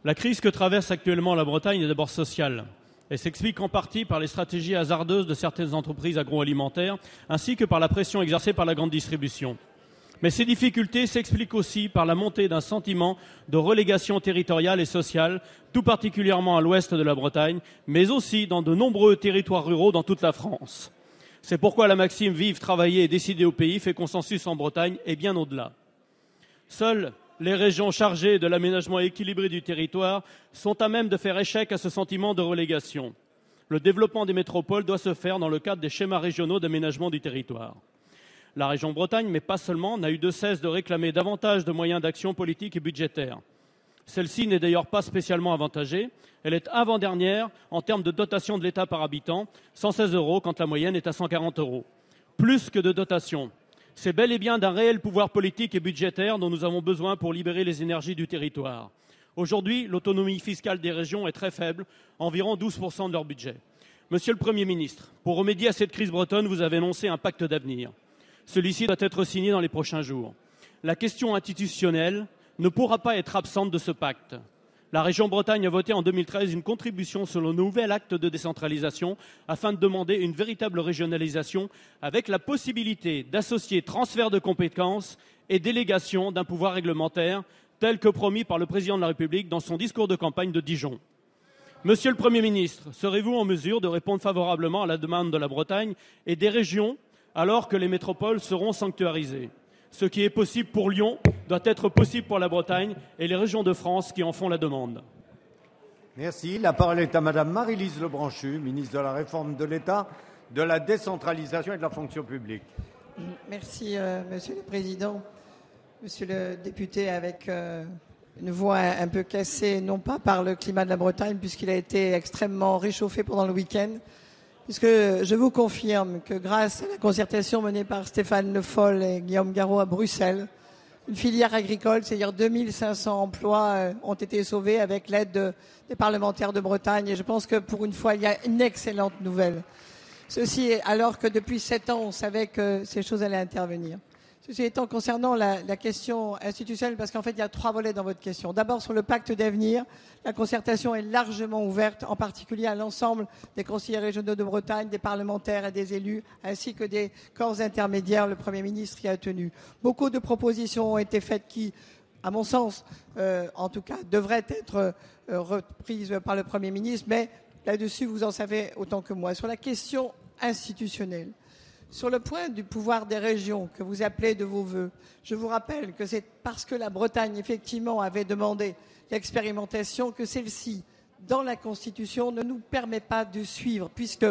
La crise que traverse actuellement la Bretagne est d'abord sociale. Elle s'explique en partie par les stratégies hasardeuses de certaines entreprises agroalimentaires, ainsi que par la pression exercée par la grande distribution. Mais ces difficultés s'expliquent aussi par la montée d'un sentiment de relégation territoriale et sociale, tout particulièrement à l'ouest de la Bretagne, mais aussi dans de nombreux territoires ruraux dans toute la France. C'est pourquoi la maxime « Vivre, travailler et décider au pays » fait consensus en Bretagne et bien au-delà. Seules les régions chargées de l'aménagement équilibré du territoire sont à même de faire échec à ce sentiment de relégation. Le développement des métropoles doit se faire dans le cadre des schémas régionaux d'aménagement du territoire. La région Bretagne, mais pas seulement, n'a eu de cesse de réclamer davantage de moyens d'action politique et budgétaire. Celle-ci n'est d'ailleurs pas spécialement avantagée. Elle est avant-dernière en termes de dotation de l'État par habitant, 116 € quand la moyenne est à 140 €. Plus que de dotation. C'est bel et bien d'un réel pouvoir politique et budgétaire dont nous avons besoin pour libérer les énergies du territoire. Aujourd'hui, l'autonomie fiscale des régions est très faible, environ 12% de leur budget. Monsieur le Premier ministre, pour remédier à cette crise bretonne, vous avez annoncé un pacte d'avenir. Celui-ci doit être signé dans les prochains jours. La question institutionnelle ne pourra pas être absente de ce pacte. La région Bretagne a voté en 2013 une contribution sur le nouvel acte de décentralisation afin de demander une véritable régionalisation avec la possibilité d'associer transfert de compétences et délégation d'un pouvoir réglementaire tel que promis par le président de la République dans son discours de campagne de Dijon. Monsieur le Premier ministre, serez-vous en mesure de répondre favorablement à la demande de la Bretagne et des régions alors que les métropoles seront sanctuarisées ? Ce qui est possible pour Lyon doit être possible pour la Bretagne et les régions de France qui en font la demande. Merci. La parole est à Madame Marie-Lise Lebranchu, ministre de la Réforme de l'État, de la décentralisation et de la fonction publique. Merci, Monsieur le Président. Monsieur le député, avec une voix un peu cassée, non pas par le climat de la Bretagne, puisqu'il a été extrêmement réchauffé pendant le week-end, puisque je vous confirme que grâce à la concertation menée par Stéphane Le Foll et Guillaume Garot à Bruxelles, une filière agricole, c'est-à-dire 2500 emplois ont été sauvés avec l'aide des parlementaires de Bretagne. Et je pense que pour une fois, il y a une excellente nouvelle. Ceci alors que depuis 7 ans, on savait que ces choses allaient intervenir. Ceci étant, concernant la question institutionnelle, parce qu'en fait, il y a 3 volets dans votre question. D'abord, sur le pacte d'avenir, la concertation est largement ouverte, en particulier à l'ensemble des conseillers régionaux de Bretagne, des parlementaires et des élus, ainsi que des corps intermédiaires. Le Premier ministre y a tenu. Beaucoup de propositions ont été faites qui, à mon sens, en tout cas, devraient être reprises par le Premier ministre, mais là-dessus, vous en savez autant que moi. Sur la question institutionnelle, sur le point du pouvoir des régions que vous appelez de vos vœux, je vous rappelle que c'est parce que la Bretagne, effectivement, avait demandé l'expérimentation que celle-ci, dans la Constitution, ne nous permet pas de suivre, puisque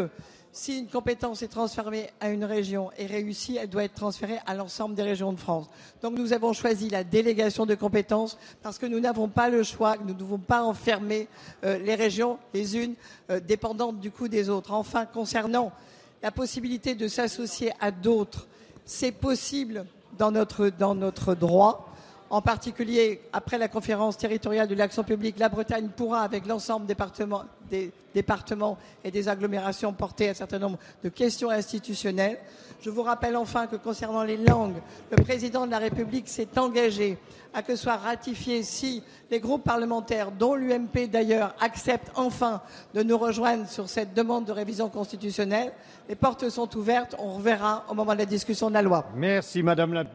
si une compétence est transférée à une région et réussie, elle doit être transférée à l'ensemble des régions de France. Donc nous avons choisi la délégation de compétences parce que nous n'avons pas le choix, nous ne devons pas enfermer les régions, les unes dépendantes du coup des autres. Enfin, concernant la possibilité de s'associer à d'autres, c'est possible dans notre droit. En particulier, après la conférence territoriale de l'action publique, la Bretagne pourra, avec l'ensemble des départements et des agglomérations, porter un certain nombre de questions institutionnelles. Je vous rappelle enfin que concernant les langues, le président de la République s'est engagé à que soit ratifié si les groupes parlementaires, dont l'UMP d'ailleurs, acceptent enfin de nous rejoindre sur cette demande de révision constitutionnelle. Les portes sont ouvertes, on reverra au moment de la discussion de la loi. Merci Madame la